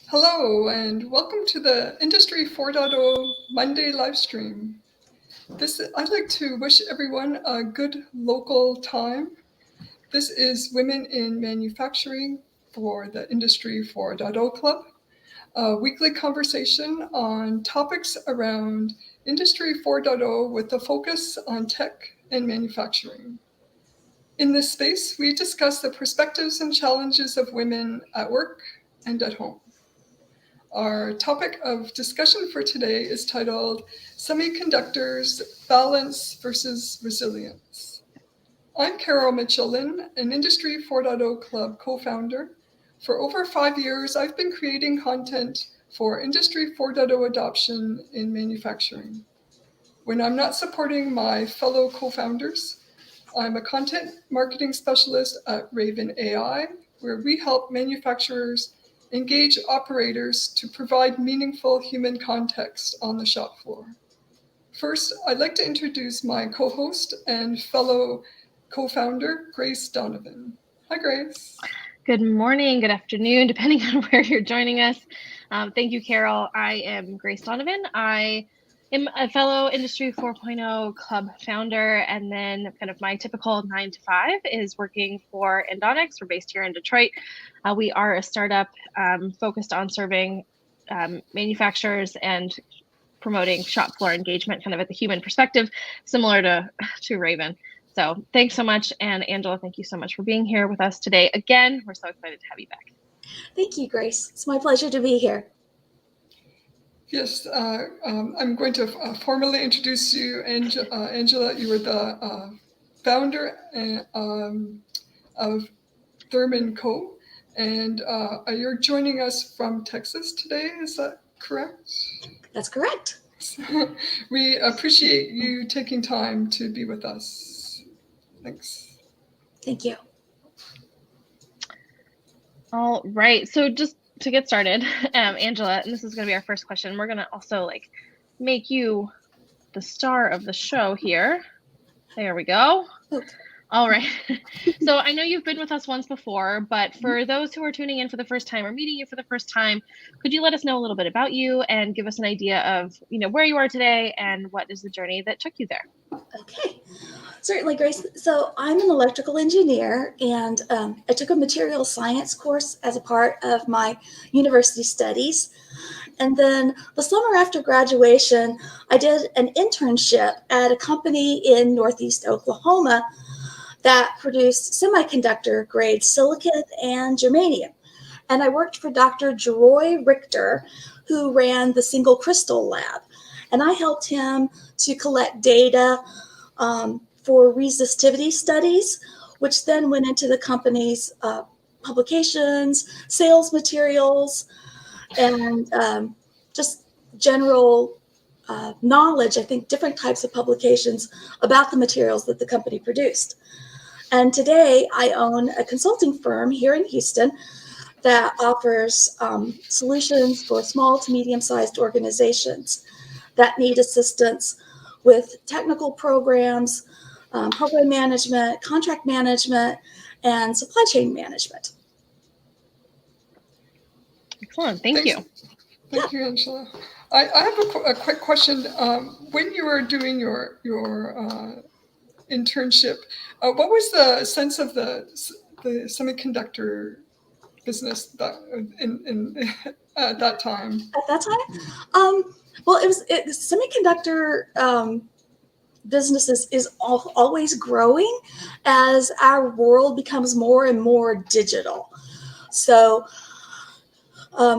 Hello, and welcome to the Industry 4.0 Monday live stream. I'd like to wish everyone a good local time. This is Women in Manufacturing for the Industry 4.0 Club, a weekly conversation on topics around Industry 4.0 with a focus on tech and manufacturing. In this space, we discuss the perspectives and challenges of women at work and at home. Our topic of discussion for today is titled Semiconductors, Balance versus Resilience. I'm Carol Mitchell-Lin, an Industry 4.0 Club co-founder. For over 5 years, I've been creating content for Industry 4.0 adoption in manufacturing. When I'm not supporting my fellow co-founders, I'm a content marketing specialist at Raven AI, where we help manufacturers engage operators to provide meaningful human context on the shop floor. First, I'd like to introduce my co-host and fellow co-founder, Grace Donovan. Hi, Grace. Good morning, good afternoon, depending on where you're joining us. Thank you, Carol. I am Grace Donovan. I am a fellow Industry 4.0 Club founder, and then kind of my typical 9 to 5 is working for Endonics. We're based here in Detroit. We are a startup focused on serving manufacturers and promoting shop floor engagement kind of at the human perspective, similar to Raven. So thanks so much. And Angela, thank you so much for being here with us today. Again, we're so excited to have you back. Thank you, Grace. It's my pleasure to be here. Yes, I'm going to formally introduce you, Angela. You were the founder of Thurman Co. And you're joining us from Texas today, is that correct? That's correct. We appreciate you taking time to be with us. Thanks. Thank you. All right, so just to get started, Angela, and this is going to be our first question. We're going to also make you the star of the show here. There we go. Okay. All right. So I know you've been with us once before, but for those who are tuning in for the first time or meeting you for the first time, could you let us know a little bit about you and give us an idea of, where you are today and what is the journey that took you there? Okay. Certainly, Grace. So I'm an electrical engineer, and I took a materials science course as a part of my university studies. And then the summer after graduation, I did an internship at a company in Northeast Oklahoma that produced semiconductor grade silicon and germanium. And I worked for Dr. Jeroy Richter, who ran the single crystal lab. And I helped him to collect data for resistivity studies, which then went into the company's publications, sales materials, and just general knowledge, I think different types of publications about the materials that the company produced. And today I own a consulting firm here in Houston that offers solutions for small to medium-sized organizations that need assistance with technical programs, program management, contract management, and supply chain management. Excellent. Thank you. Thank you, Angela. I have a quick question. When you were doing your internship, what was the sense of the semiconductor business at that time? At that time? Well, semiconductor businesses is always growing as our world becomes more and more digital. So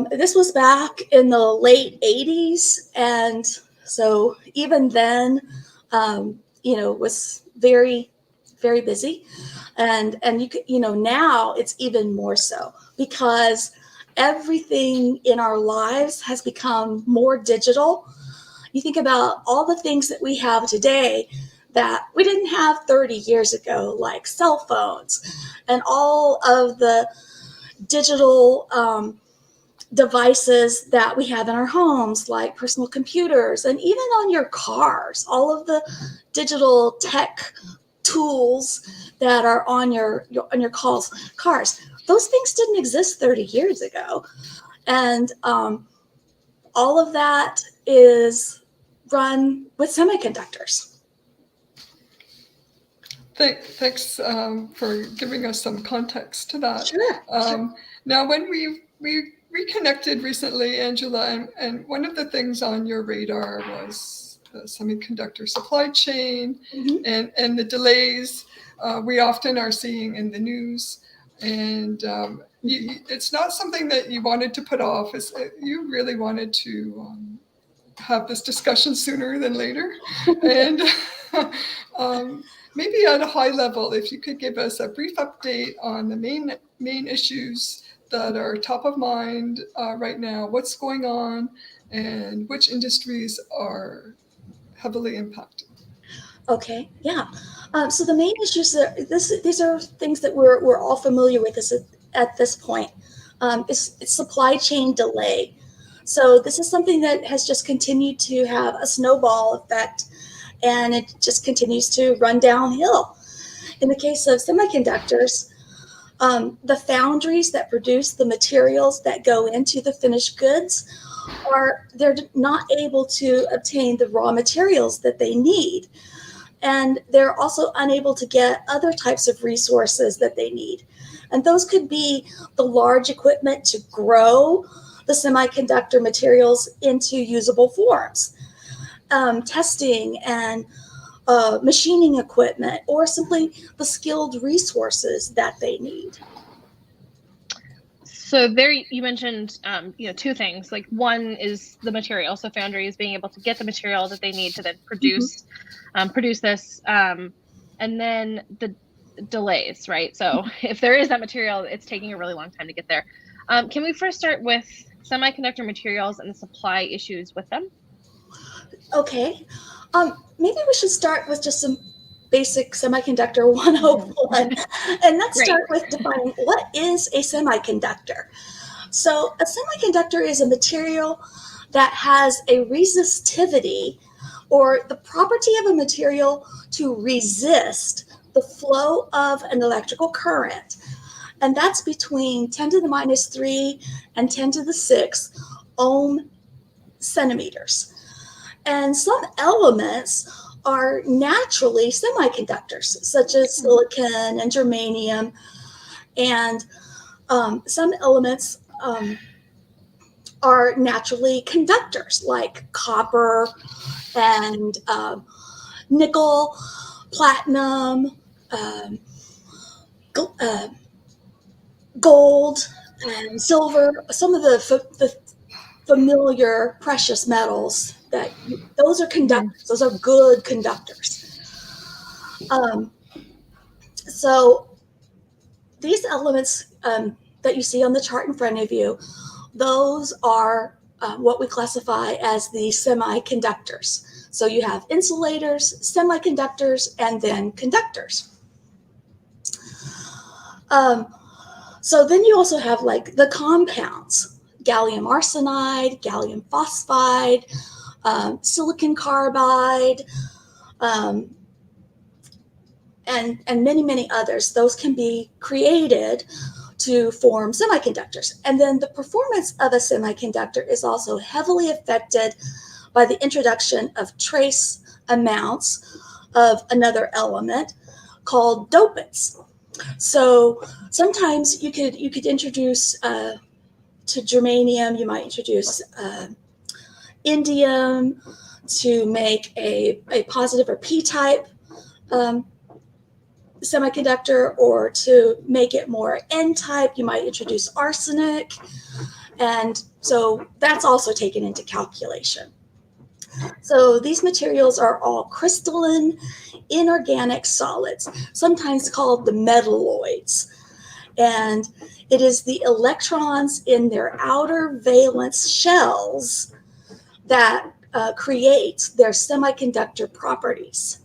this was back in the late 80s. And so even then, was very, very busy. And now it's even more so because everything in our lives has become more digital. You think about all the things that we have today that we didn't have 30 years ago, like cell phones and all of the digital devices that we have in our homes, like personal computers, and even on your cars, all of the digital tech tools that are on your cars. Those things didn't exist 30 years ago. And all of that is run with semiconductors. Thanks for giving us some context to that. Sure. Now, when we reconnected recently, Angela, and one of the things on your radar was the semiconductor supply chain and the delays we often are seeing in the news. And it's not something that you wanted to put off. You really wanted to have this discussion sooner than later. And maybe at a high level, if you could give us a brief update on the main issues that are top of mind right now, what's going on, and which industries are heavily impacted. Okay, yeah. So the main issues these are things that we're all familiar with at this point. It's supply chain delay. So this is something that has just continued to have a snowball effect, and it just continues to run downhill. In the case of semiconductors, the foundries that produce the materials that go into the finished goods they're not able to obtain the raw materials that they need. And they're also unable to get other types of resources that they need. And those could be the large equipment to grow the semiconductor materials into usable forms, testing and machining equipment, or simply the skilled resources that they need. So there you mentioned, two things. Like one is the material. So foundries being able to get the material that they need to then produce this, and then the delays, right? So if there is that material, it's taking a really long time to get there. Can we first start with semiconductor materials and the supply issues with them? Okay. Maybe we should start with just some basic semiconductor 101. And let's start with defining what is a semiconductor. So a semiconductor is a material that has a resistivity, or the property of a material to resist the flow of an electrical current. And that's between 10 to the minus 3 and 10 to the 6 ohm centimeters. And some elements are naturally semiconductors, such as silicon and germanium. And some elements are naturally conductors, like copper and nickel, platinum, gold, and silver. Some of the familiar precious metals those are conductors. Those are good conductors. So these elements that you see on the chart in front of you, those are what we classify as the semiconductors. So you have insulators, semiconductors, and then conductors. So then you also have like the compounds: gallium arsenide, gallium phosphide, silicon carbide, and many, many others. Those can be created to form semiconductors. And then the performance of a semiconductor is also heavily affected by the introduction of trace amounts of another element called dopants. So sometimes you could introduce to germanium, you might introduce indium to make a positive or p-type semiconductor, or to make it more n-type, you might introduce arsenic. And so that's also taken into calculation. So these materials are all crystalline, inorganic solids, sometimes called the metalloids. And it is the electrons in their outer valence shells that create their semiconductor properties.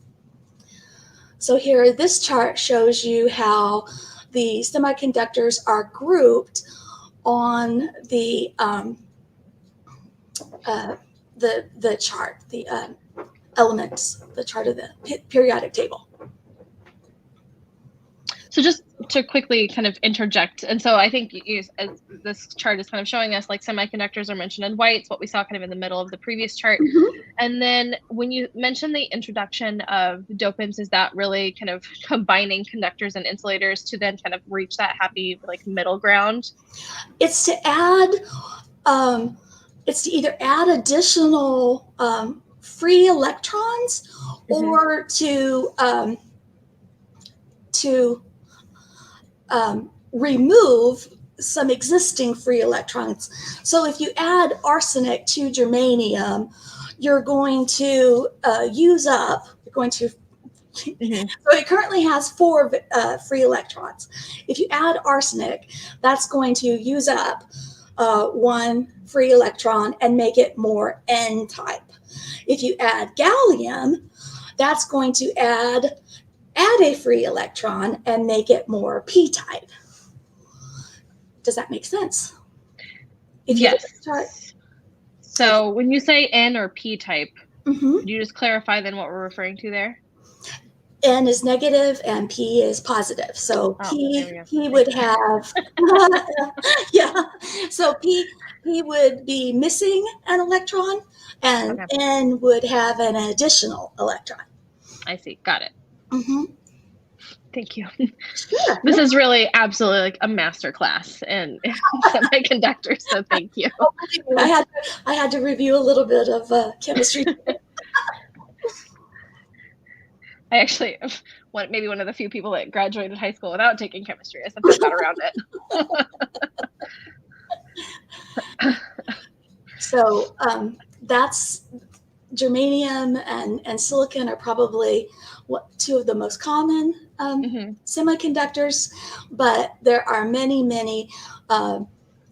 So here, this chart shows you how the semiconductors are grouped on the chart, the elements, the chart of the periodic table. So just to quickly kind of interject, and so I think as this chart is kind of showing us, like semiconductors are mentioned in whites, what we saw kind of in the middle of the previous chart. Mhm. And then when you mention the introduction of dopants, is that really kind of combining conductors and insulators to then kind of reach that happy like middle ground? It's to add, it's to either add additional free electrons or to remove some existing free electrons. So if you add arsenic to germanium, you're going to use up, you're going to, so it currently has 4 free electrons. If you add arsenic, that's going to use up 1 free electron and make it more N-type. If you add gallium, that's going to add a free electron and make it more P-type. Does that make sense? If you look at the chart. So when you say N or P type, Mm-hmm. could you just clarify then what we're referring to there? N is negative and P is positive. So P would have, yeah. So P would be missing an electron, and N would have an additional electron. I see. Got it. Mm-hmm. Thank you. Sure. This is really absolutely like a master class in semiconductors. So thank you. I had to review a little bit of chemistry. I actually, maybe one of the few people that graduated high school without taking chemistry. I somehow got around it. So that's germanium and silicon are probably 2 of the most common semiconductors, but there are many, many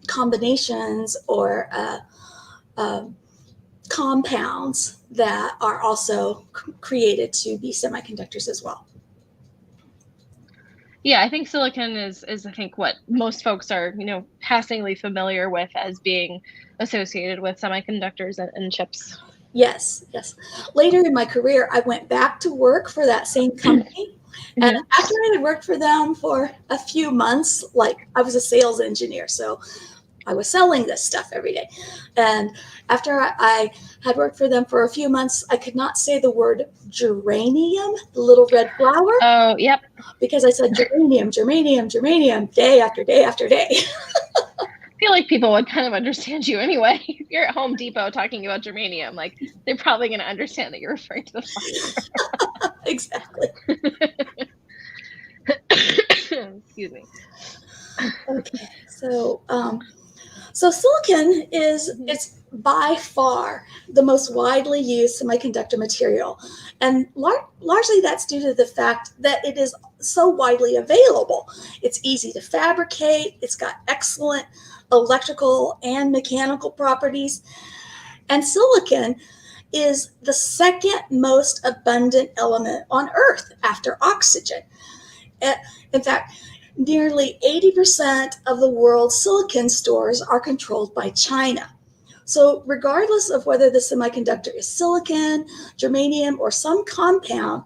combinations or compounds that are also created to be semiconductors as well. Yeah, I think silicon is I think what most folks are, passingly familiar with as being associated with semiconductors and chips. Yes. Later in my career, I went back to work for that same company. And after I had worked for them for a few months, like I was a sales engineer, so I was selling this stuff every day. And after I had worked for them for a few months, I could not say the word geranium, the little red flower. Oh, yep. Because I said germanium, day after day after day. I feel like people would kind of understand you anyway. If you're at Home Depot talking about germanium, like they're probably going to understand that you're referring to the fiber. Exactly. Excuse me. Okay, so silicon it's by far the most widely used semiconductor material, and largely that's due to the fact that it is so widely available. It's easy to fabricate. It's got excellent electrical and mechanical properties, and silicon is the second most abundant element on Earth after oxygen. In fact, nearly 80% of the world's silicon stores are controlled by China. So regardless of whether the semiconductor is silicon, germanium, or some compound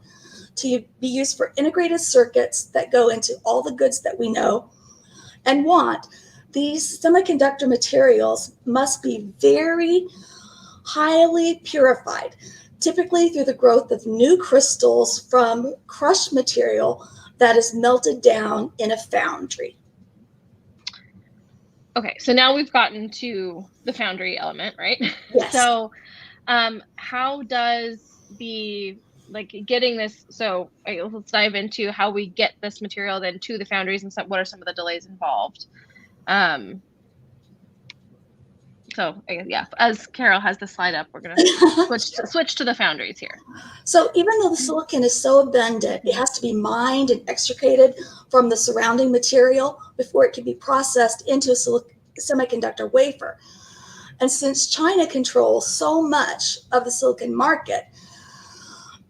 to be used for integrated circuits that go into all the goods that we know and want, these semiconductor materials must be very highly purified, typically through the growth of new crystals from crushed material that is melted down in a foundry. Okay, so now we've gotten to the foundry element, right? Yes. So how does getting this, so let's dive into how we get this material then to the foundries and what are some of the delays involved. So yeah, as Carol has the slide up, we're going to switch to the foundries here. So even though the silicon is so abundant, it has to be mined and extricated from the surrounding material before it can be processed into a semiconductor wafer. And since China controls so much of the silicon market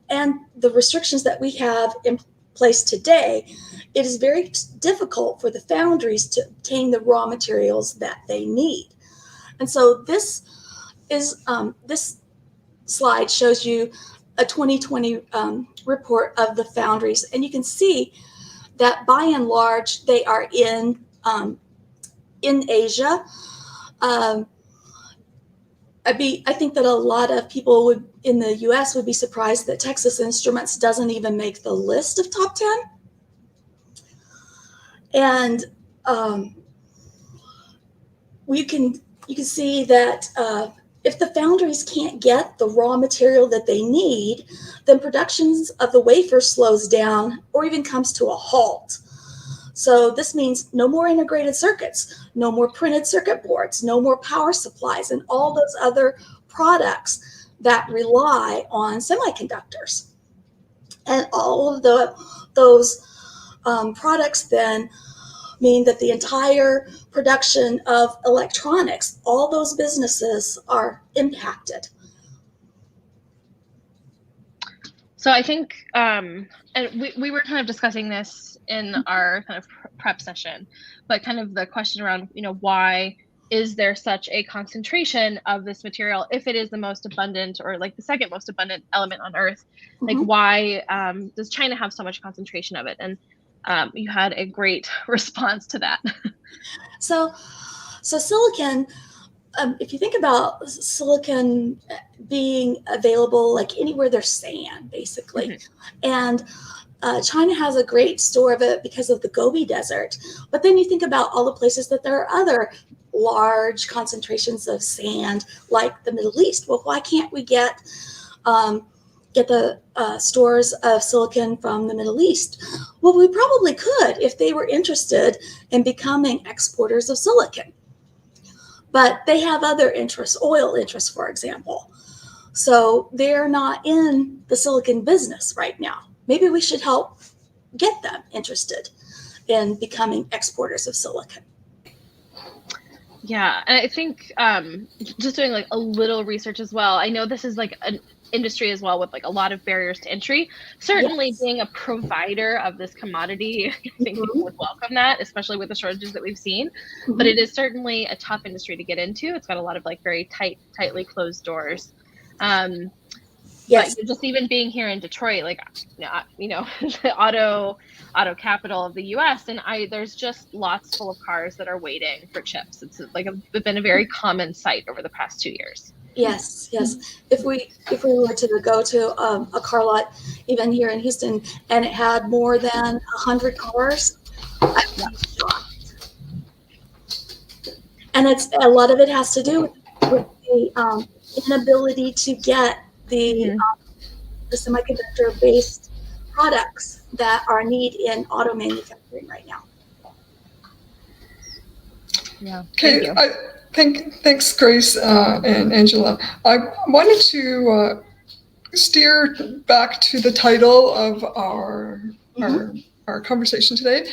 and the restrictions that we have in place today, it is very difficult for the foundries to obtain the raw materials that they need. And so this slide shows you a 2020 report of the foundries, and you can see that by and large they are in Asia. I think that a lot of people in the U.S. would be surprised that Texas Instruments doesn't even make the list of top 10. And you can see that if the foundries can't get the raw material that they need, then productions of the wafer slows down or even comes to a halt. So this means no more integrated circuits, no more printed circuit boards, no more power supplies, and all those other products that rely on semiconductors. And all of those products then mean that the entire production of electronics, all those businesses are impacted. So I think, and we were kind of discussing this in our kind of prep session, but kind of the question around, why is there such a concentration of this material if it is the most abundant, or like the second most abundant element on Earth? Like, why does China have so much concentration of it? And you had a great response to that. So silicon, if you think about silicon being available like anywhere there's sand, basically, and China has a great store of it because of the Gobi Desert. But then you think about all the places that there are other large concentrations of sand, like the Middle East. Well, why can't we get the stores of silicon from the Middle East? Well, we probably could if they were interested in becoming exporters of silicon. But they have other interests, oil interests, for example. So they're not in the silicon business right now. Maybe we should help get them interested in becoming exporters of silicon. Yeah, and I think just doing like a little research as well. I know this is like an industry as well with like a lot of barriers to entry. Certainly, yes, being a provider of this commodity, I think people would welcome that, especially with the shortages that we've seen. But it is certainly a tough industry to get into. It's got a lot of like very tightly closed doors. Yes. But just even being here in Detroit, like, the auto capital of the U.S., and there's just lots full of cars that are waiting for chips. It's like it's been a very common sight over the past 2 years. Yes. If we were to go to a car lot, even here in Houston, and it had more than 100 cars, I would be shocked. And a lot of it has to do with the inability to get the semiconductor-based products that are needed in auto manufacturing right now. Yeah. Okay. Thanks, Grace and Angela. I wanted to steer back to the title of our conversation today: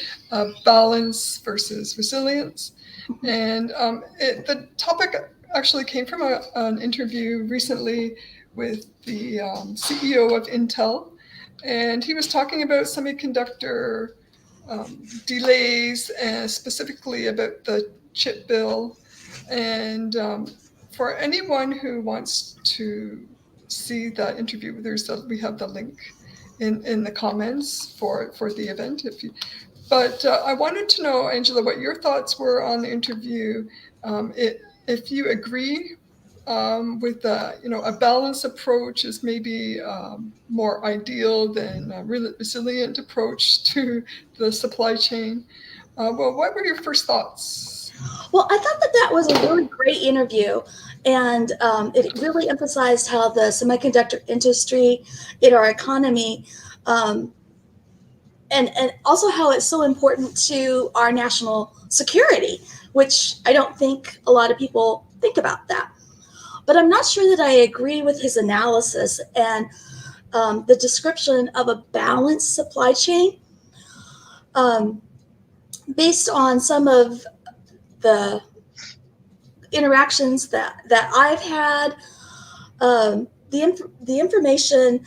balance versus resilience. And the topic actually came from an interview recently with the CEO of Intel, and he was talking about semiconductor delays, and specifically about the chip bill. And for anyone who wants to see that interview, we have the link in the comments for the event. But I wanted to know, Angela, what your thoughts were on the interview. If you agree with a balanced approach is maybe more ideal than a resilient approach to the supply chain. Well, what were your first thoughts? Well, I thought that was a really great interview, and it really emphasized how the semiconductor industry in our economy, and also how it's so important to our national security, which I don't think a lot of people think about that. But I'm not sure that I agree with his analysis and the description of a balanced supply chain. Based on some of the interactions that I've had, the information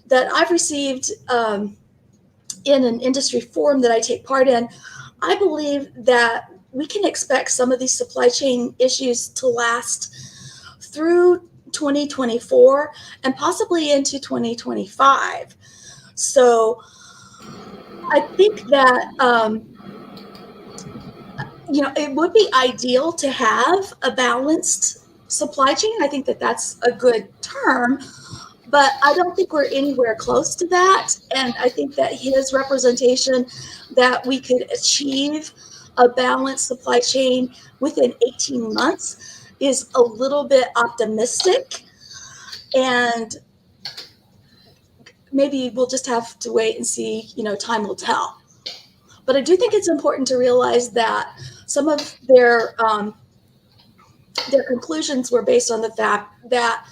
that I've received in an industry forum that I take part in, I believe that we can expect some of these supply chain issues to last through 2024 and possibly into 2025. So I think that it would be ideal to have a balanced supply chain. I think that that's a good term, but I don't think we're anywhere close to that. And I think that his representation that we could achieve a balanced supply chain within 18 months is a little bit optimistic. And maybe we'll just have to wait and see, time will tell. But I do think it's important to realize that some of their conclusions were based on the fact that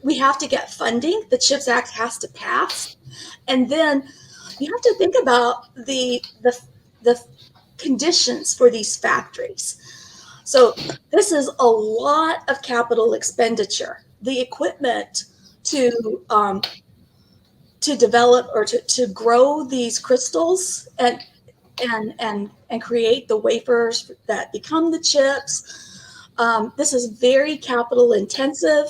we have to get funding. The CHIPS Act has to pass, and then you have to think about the conditions for these factories. So this is a lot of capital expenditure. The equipment to develop or to grow these crystals and create the wafers that become the chips. This is very capital intensive,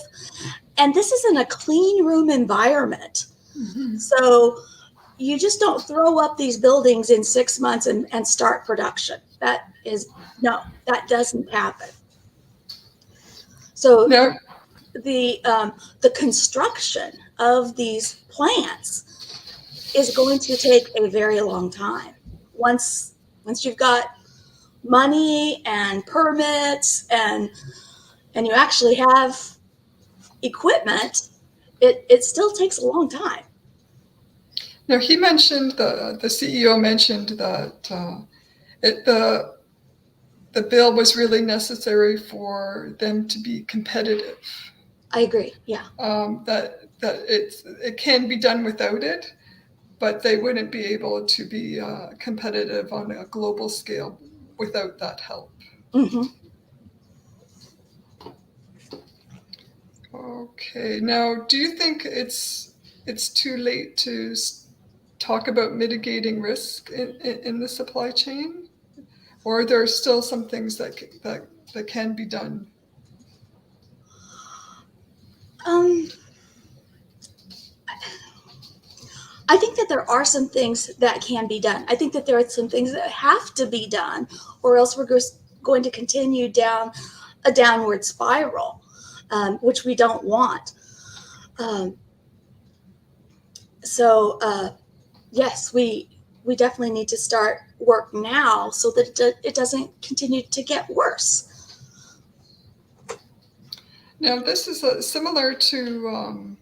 and this is in a clean room environment. Mm-hmm. So you just don't throw up these buildings in 6 months and start production. That doesn't happen. So Now, the construction of these plants is going to take a very long time. Once you've got money and permits and you actually have equipment, it still takes a long time. now he mentioned, the CEO mentioned that the bill was really necessary for them to be competitive. I agree. Yeah. That it can be done without it, but they wouldn't be able to be competitive on a global scale without that help. Mm-hmm. Okay. Now, do you think it's too late to talk about mitigating risk in the supply chain, or are there still some things that can be done? I think that there are some things that can be done. I think that there are some things that have to be done, or else we're going to continue down a downward spiral, which we don't want. So yes, we definitely need to start work now so that it doesn't continue to get worse. Now, this is similar to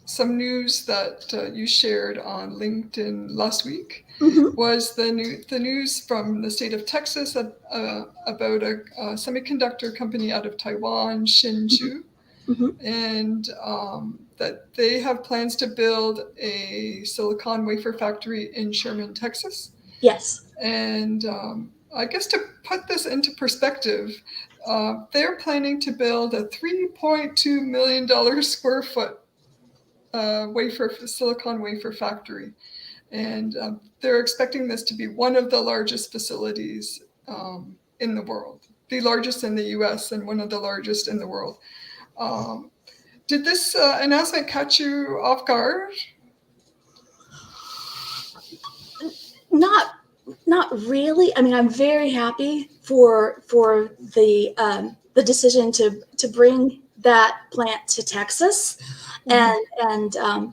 some news that you shared on LinkedIn last week. Mm-hmm. Was the news from the state of Texas about a semiconductor company out of Taiwan, Hsinchu, Mm-hmm. and that they have plans to build a silicon wafer factory in Sherman, Texas. Yes. And I guess to put this into perspective, they're planning to build a $3.2 million square foot silicon wafer factory. And they're expecting this to be one of the largest facilities in the world, the largest in the US and one of the largest in the world. Did this announcement catch you off guard? Not really. I mean, I'm very happy for the decision to bring that plant to Texas, Mm-hmm.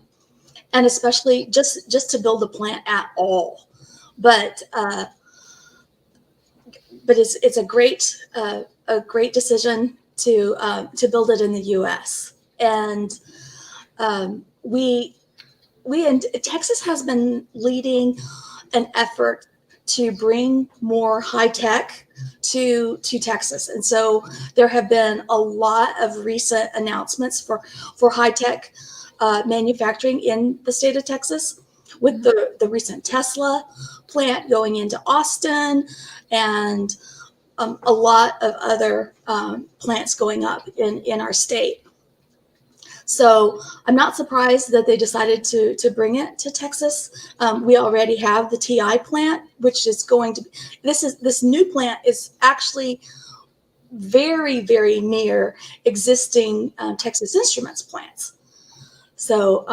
and especially just to build a plant at all. But it's a great decision to build it in the U.S. And we in Texas has been leading an effort to bring more high tech to Texas, and so there have been a lot of recent announcements for high tech manufacturing in the state of Texas, with the recent Tesla plant going into Austin, and a lot of other plants going up in our state. So I'm not surprised that they decided to bring it to Texas. We already have the TI plant, which is going to. This new plant is actually very, very near existing Texas Instruments plants. So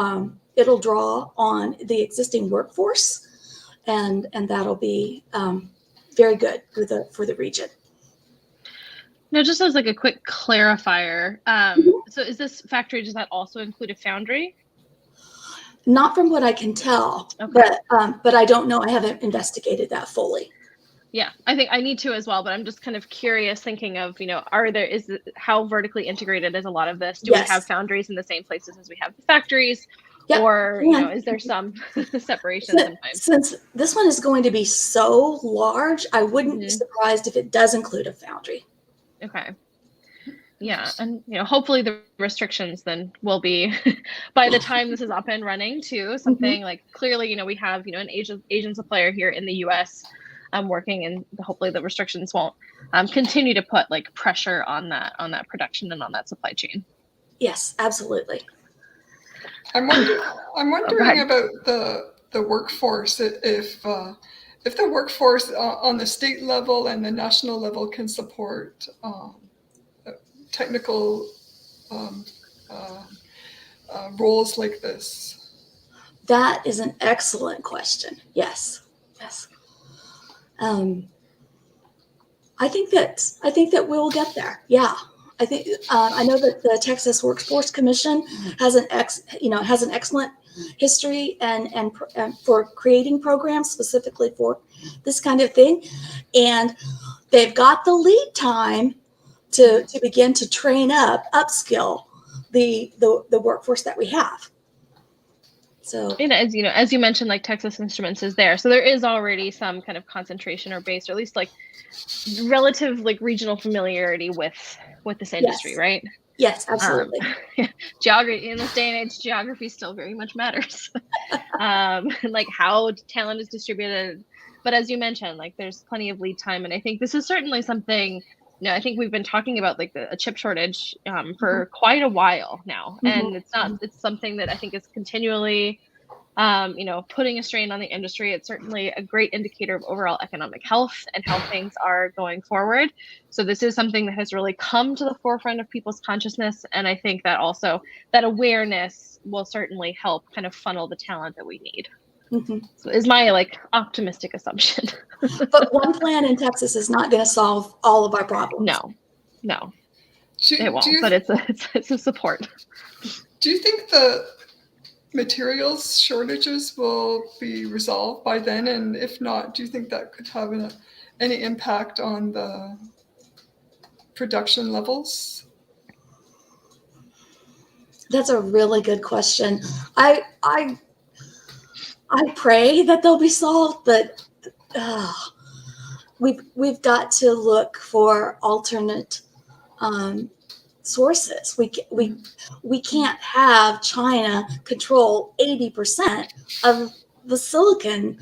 it'll draw on the existing workforce, and that'll be very good for the region. Now, just as like a quick clarifier, so is this factory, does that also include a foundry? Not from what I can tell, Okay. but I don't know. I haven't investigated that fully. Yeah, I think I need to as well, but I'm just kind of curious, thinking of, how vertically integrated is a lot of this? Do we have foundries in the same places as we have the factories? Yep. Or, is there some separation sometimes? Since this one is going to be so large, I wouldn't be surprised if it does include a foundry. Okay. Yeah, and hopefully the restrictions then will be by the time this is up and running too, something like clearly, we have, an Asian supplier here in the US working, and hopefully the restrictions won't continue to put like pressure on that production and on that supply chain. Yes, absolutely. I'm wondering about the workforce, if the workforce on the state level and the national level can support technical roles like this. That is an excellent question. Yes. I think that we'll get there. Yeah. I think I know that the Texas Workforce Commission has an excellent history and for creating programs specifically for this kind of thing, and they've got the lead time to begin to train upskill the workforce that we have. So, and as you mentioned, like Texas Instruments is there, so there is already some kind of concentration or base, or at least like relative like regional familiarity with this industry, right? Yes, absolutely. Geography in this day and age, geography still very much matters. Like how talent is distributed, but as you mentioned, like there's plenty of lead time, and I think this is certainly something. I think we've been talking about like a chip shortage for quite a while now, and it's something that I think is continually putting a strain on the industry. It's certainly a great indicator of overall economic health and how things are going forward. So this is something that has really come to the forefront of people's consciousness, and I think that also that awareness will certainly help kind of funnel the talent that we need. So is my like optimistic assumption. But one plant in Texas is not going to solve all of our problems. No, it won't. But it's a support. Do you think the materials shortages will be resolved by then? And if not, do you think that could have any impact on the production levels? That's a really good question. I pray that they'll be solved, but we've got to look for alternate sources. We can't have China control 80% of the silicon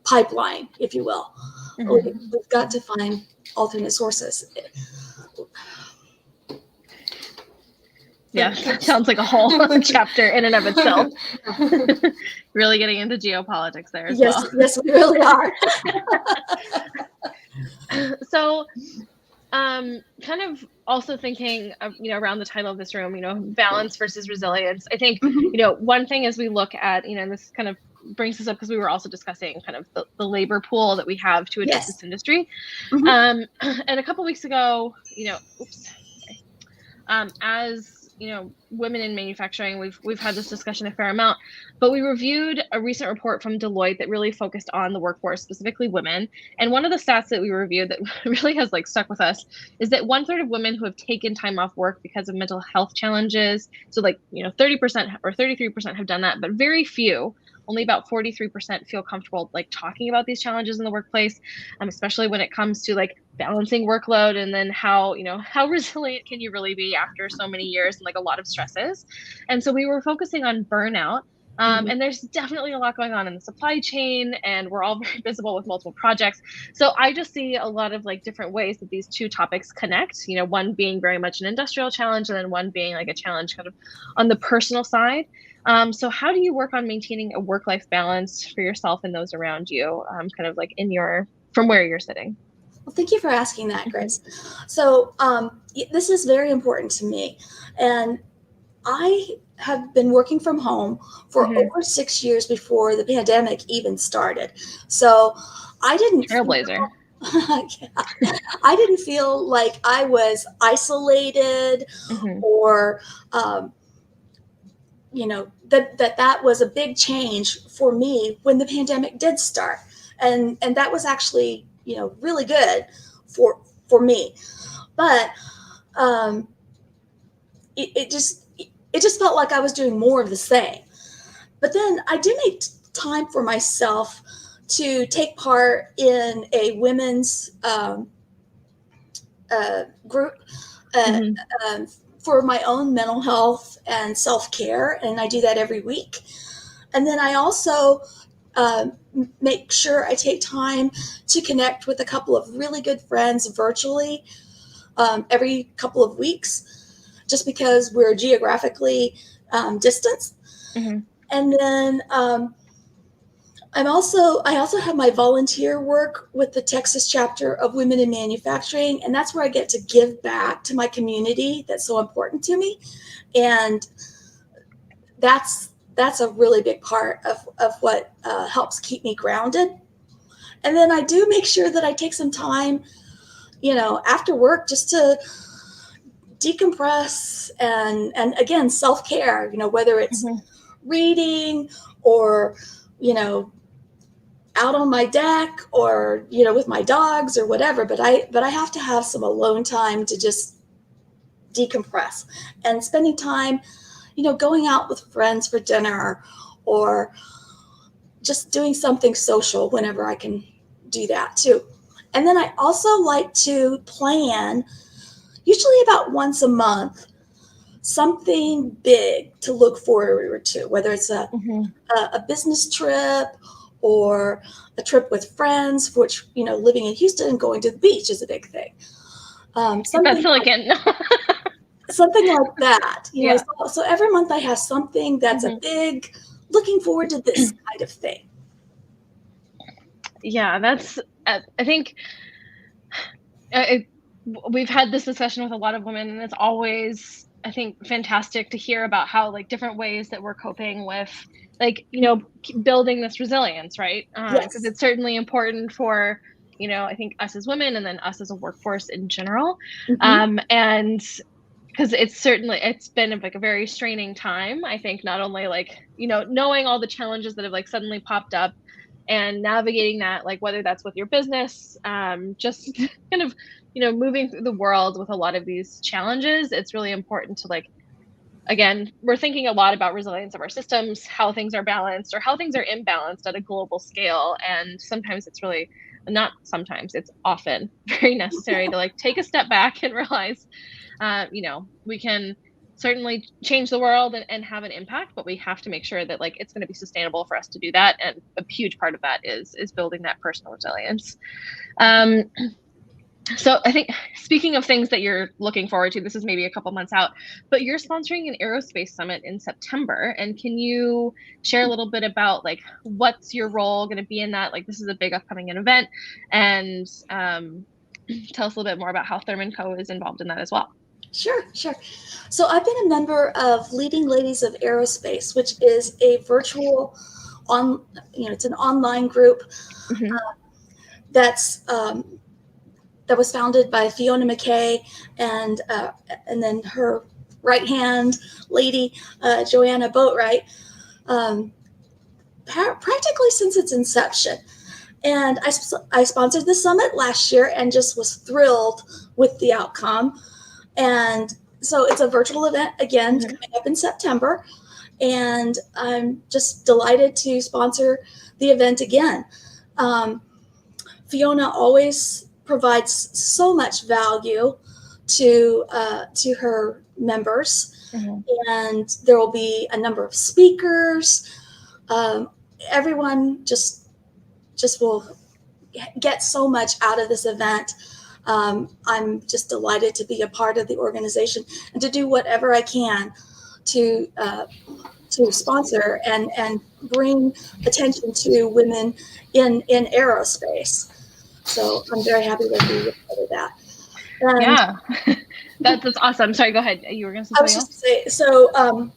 pipeline, if you will. We've got to find alternate sources. Yeah, that sounds like a whole chapter in and of itself. Really getting into geopolitics there as well. Yes, we really are. So, kind of also thinking of, around the title of this room, balance versus resilience. I think, one thing as we look at, and this kind of brings us up because we were also discussing kind of the labor pool that we have to address this industry. And a couple weeks ago, as women in manufacturing, we've had this discussion a fair amount, but we reviewed a recent report from Deloitte that really focused on the workforce, specifically women. And one of the stats that we reviewed that really has like stuck with us is that 1/3 of women who have taken time off work because of mental health challenges, so like 30% or 33% have done that, but very few, only about 43% feel comfortable like talking about these challenges in the workplace, especially when it comes to like balancing workload, and then how resilient can you really be after so many years and like a lot of stresses. And so we were focusing on burnout. And there's definitely a lot going on in the supply chain, and we're all very visible with multiple projects. So I just see a lot of like different ways that these two topics connect, one being very much an industrial challenge, and then one being like a challenge kind of on the personal side. So how do you work on maintaining a work-life balance for yourself and those around you, kind of like from where you're sitting? Well, thank you for asking that, Grace. So this is very important to me. And I have been working from home for Mhm. over 6 years before the pandemic even started. So I didn't Trailblazer. yeah, I didn't feel like I was isolated Mhm. or that was a big change for me when the pandemic did start, and that was actually really good for me. But um, it just felt like I was doing more of the same. But then I do make time for myself to take part in a women's group uh, Mhm. um, for my own mental health and self care, and I do that every week. And then I also make sure I take time to connect with a couple of really good friends virtually every couple of weeks, just because we're geographically distanced. Mhm. And then I also have my volunteer work with the Texas chapter of Women in Manufacturing, and that's where I get to give back to my community that's so important to me. And that's a really big part of what helps keep me grounded. And then I do make sure that I take some time, after work, just to decompress and again, self-care, whether it's Mhm. reading or, you know, out on my deck or, with my dogs or whatever. But I have to have some alone time to just decompress, and spending time, going out with friends for dinner or just doing something social whenever I can do that too. And then I also like to plan, usually about once a month, something big to look forward to, whether it's Mhm. a business trip or a trip with friends, which, living in Houston, going to the beach is a big thing. Um, Get that something like silicon. something like that. Yeah. So every month I have something that's a Mhm. big, looking forward to this kind of thing. Yeah, that's I think it, we've had this discussion with a lot of women, and it's always, I think, fantastic to hear about how, like, different ways that we're coping with, like, building this resilience, right? Because Yes. it's certainly important for, I think, us as women, and then us as a workforce in general. Hmm. And because it's been like a very straining time, I think, not only, like, knowing all the challenges that have, like, suddenly popped up, and navigating that, like, whether that's with your business, just kind of, moving through the world with a lot of these challenges. It's really important to, like, again, we're thinking a lot about resilience of our systems, how things are balanced or how things are imbalanced at a global scale. And sometimes it's really, not sometimes, it's often very necessary to, like, take a step back and realize, we can certainly change the world and have an impact, but we have to make sure that, like, it's going to be sustainable for us to do that. And a huge part of that is building that personal resilience. Um, so I think, speaking of things that you're looking forward to, this is maybe a couple months out, but you're sponsoring an aerospace summit in September. And can you share a little bit about, like, what's your role going to be in that? Like, this is a big upcoming event, and tell us a little bit more about how Thurman Co is involved in that as well. Sure, sure. So I've been a member of Leading Ladies of Aerospace, which is a virtual on, it's an online group Hmm. that's that was founded by Fiona McKay and then her right hand lady, Joanna Boatwright, um, practically since its inception. And I sponsored the summit last year and just was thrilled with the outcome. And so it's a virtual event again Hmm. coming up in September. And I'm just delighted to sponsor the event again. Um, Fiona always provides so much value to her members, Hmm. and there will be a number of speakers. Everyone just will get so much out of this event. I'm just delighted to be a part of the organization and to do whatever I can to sponsor and bring attention to women in aerospace. So I'm very happy to be a part of that. And Yeah, that's awesome. Sorry, go ahead. You were going to say I was something just else? to say, so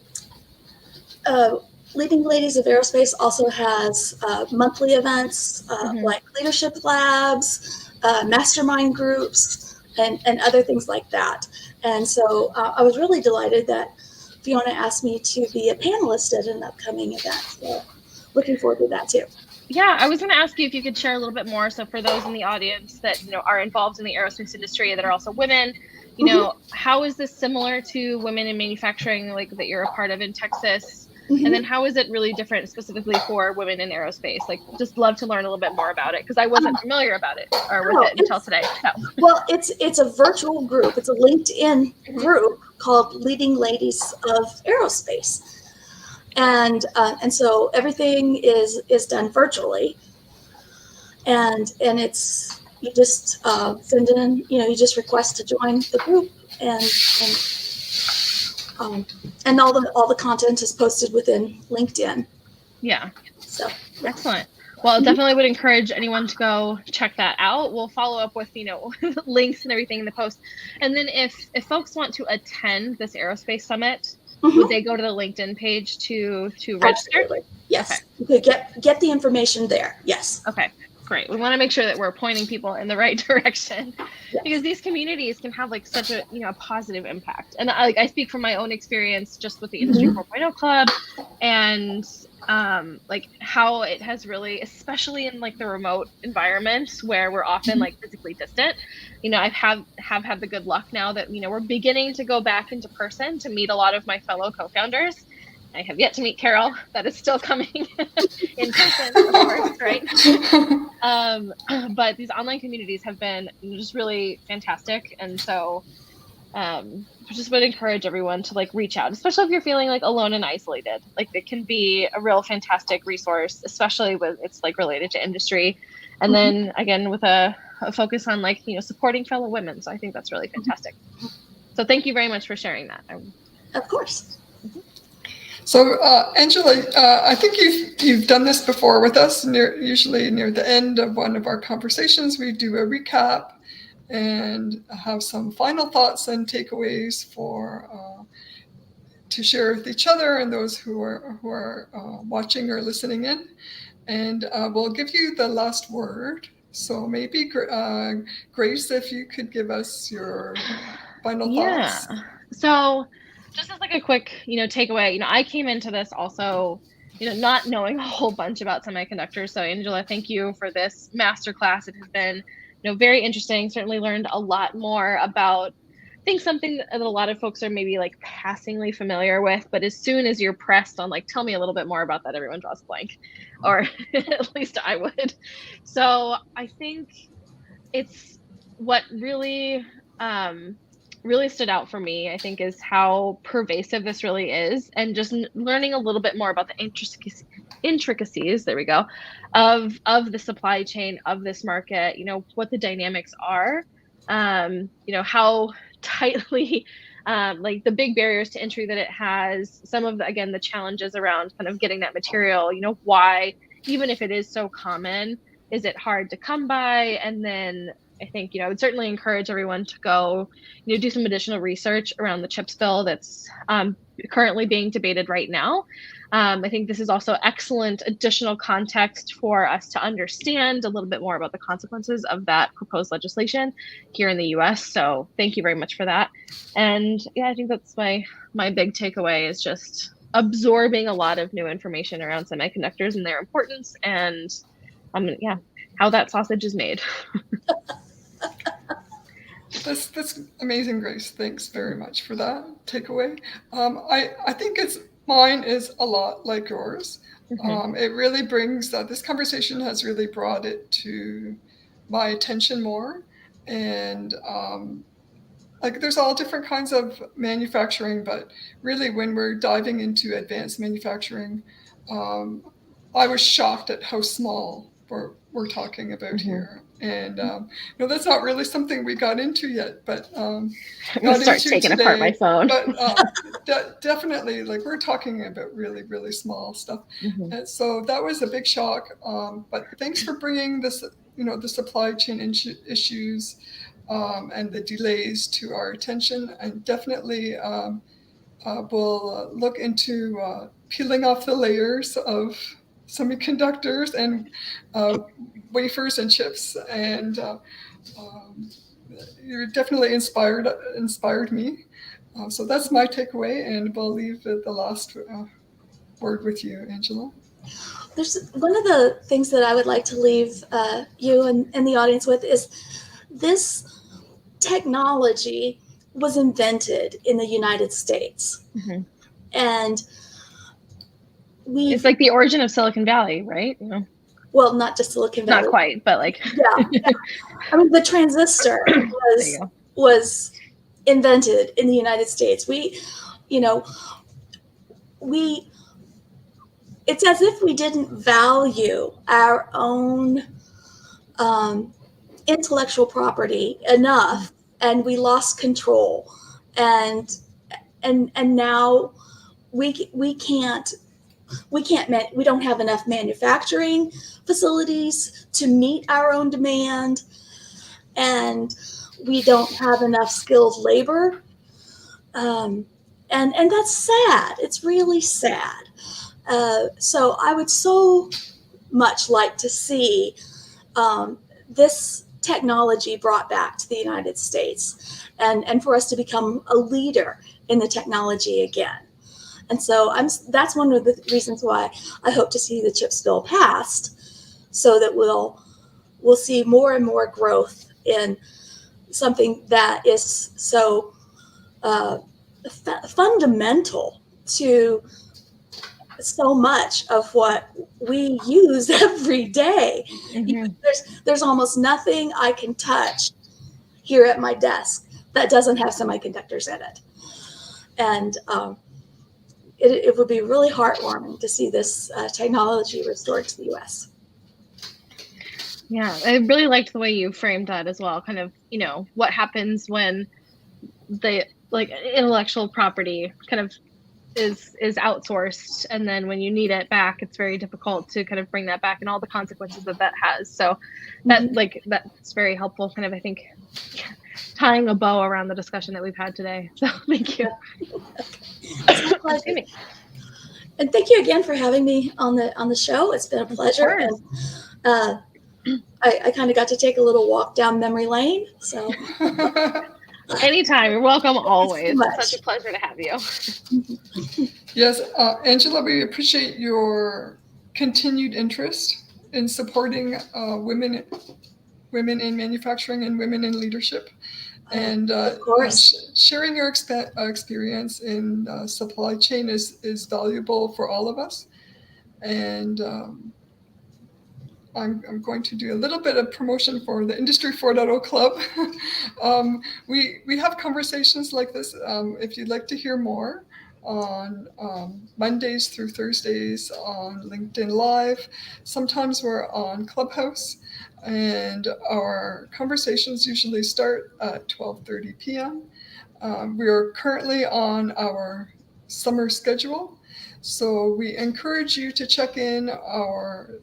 Leading Ladies of Aerospace also has monthly events like leadership labs, mastermind groups, and other things like that. And so I was really delighted that Fiona asked me to be a panelist at an upcoming event. So looking forward to that too. Yeah, I was going to ask you if you could share a little bit more. So for those in the audience that, are involved in the aerospace industry that are also women, how is this similar to women in manufacturing, like that you're a part of in Texas? And then how is it really different specifically for women in aerospace? Like, just love to learn a little bit more about it because I wasn't familiar about it or with it until today. So. Well, it's a virtual group. It's a LinkedIn group called Leading Ladies of Aerospace. And so everything is done virtually, and it's you just send in, you just request to join the group, and all the content is posted within LinkedIn. Yeah. So excellent. Well, definitely would encourage anyone to go check that out. We'll follow up with, links and everything in the post. And then if folks want to attend this aerospace summit, would they go to the LinkedIn page to register? Absolutely. Yes. Okay. You could get the information there. Yes. Okay. Great. We want to make sure that we're pointing people in the right direction because these communities can have like such a, a positive impact. And I speak from my own experience just with the Industry 4.0 Club and like how it has really, especially in like the remote environments where we're often like physically distant, I have had the good luck now that, we're beginning to go back into person to meet a lot of my fellow co-founders. I have yet to meet Carol. That is still coming in person, of course, right? But these online communities have been just really fantastic. And so just would encourage everyone to like reach out, especially if you're feeling like alone and isolated. Like it can be a real fantastic resource, especially with it's like related to industry. And then again, with a focus on like, supporting fellow women. So I think that's really fantastic. So thank you very much for sharing that. Of course. So, Angela, I think you've done this before with us. Usually near the end of one of our conversations, we do a recap and have some final thoughts and takeaways to share with each other and those who are watching or listening in. And we'll give you the last word. So maybe Grace, if you could give us your final thoughts. So just as like a quick, takeaway, I came into this also, not knowing a whole bunch about semiconductors. So Angela, thank you for this masterclass. It has been, very interesting. Certainly learned a lot more about, I think something that a lot of folks are maybe like passingly familiar with, but as soon as you're pressed on like, tell me a little bit more about that, everyone draws a blank, or at least I would. So I think it's what really, really stood out for me, I think, is how pervasive this really is, and just learning a little bit more about the intricacies, there we go, of the supply chain of this market, what the dynamics are, how tightly, like the big barriers to entry that it has, some of the, again, the challenges around kind of getting that material, why, even if it is so common, is it hard to come by? And then I think, I would certainly encourage everyone to go, do some additional research around the CHIPS bill that's currently being debated right now. I think this is also excellent additional context for us to understand a little bit more about the consequences of that proposed legislation here in the US. So thank you very much for that. And yeah, I think that's my big takeaway is just absorbing a lot of new information around semiconductors and their importance and how that sausage is made. That's amazing, Grace. Thanks very much for that takeaway. I think mine is a lot like yours. It really brings this conversation has really brought it to my attention more, and like there's all different kinds of manufacturing, but really when we're diving into advanced manufacturing, I was shocked at how small we're talking about here. And that's not really something we got into yet, but I'm gonna start taking today, apart my phone. But definitely, like we're talking about really, really small stuff. And so that was a big shock. But thanks for bringing this, the supply chain issues and the delays to our attention, and definitely we'll look into peeling off the layers of semiconductors and wafers and chips, and you definitely inspired me. So that's my takeaway, and we'll leave the last word with you, Angela. There's one of the things that I would like to leave you and the audience with is this technology was invented in the United States. Mm-hmm. And it's like the origin of Silicon Valley, right? You know? Well, not just Silicon Valley. Not quite, but like. Yeah. I mean, the transistor was invented in the United States. It's as if we didn't value our own intellectual property enough, and we lost control, and now we don't have enough manufacturing facilities to meet our own demand, and we don't have enough skilled labor, and that's sad. It's really sad. So I would so much like to see this technology brought back to the United States, and for us to become a leader in the technology again. And so that's one of the reasons why I hope to see the CHIPS bill passed, so that we'll see more and more growth in something that is so fundamental to so much of what we use every day. Mm-hmm. There's almost nothing I can touch here at my desk that doesn't have semiconductors in it. And it would be really heartwarming to see this technology restored to the U.S. Yeah, I really liked the way you framed that as well. Kind of, what happens when the intellectual property kind of is outsourced, and then when you need it back, it's very difficult to kind of bring that back, and all the consequences that has. So that that's very helpful, kind of, I think, tying a bow around the discussion that we've had today. So thank you. It's my pleasure. And thank you again for having me on the show. It's been a pleasure. And I kind of got to take a little walk down memory lane. So anytime, you're welcome always. It's such a pleasure to have you. Yes, Angela, we appreciate your continued interest in supporting women in manufacturing and women in leadership, and of course, sharing your experience in supply chain is valuable for all of us. And I'm going to do a little bit of promotion for the Industry 4.0 Club. We have conversations like this. If you'd like to hear more, on Mondays through Thursdays on LinkedIn Live. Sometimes we're on Clubhouse, and our conversations usually start at 12:30 p.m. We are currently on our summer schedule, so we encourage you to check in our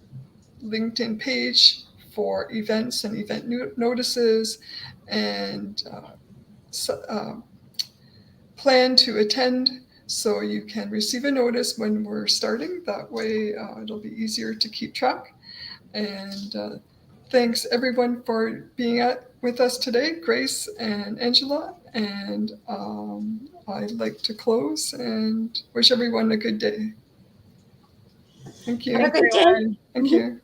LinkedIn page for events and event notices, and plan to attend so you can receive a notice when we're starting. That way it'll be easier to keep track. And thanks everyone for being with us today, Grace and Angela. And I'd like to close and wish everyone a good day. Thank you. Have a good day. Thank you.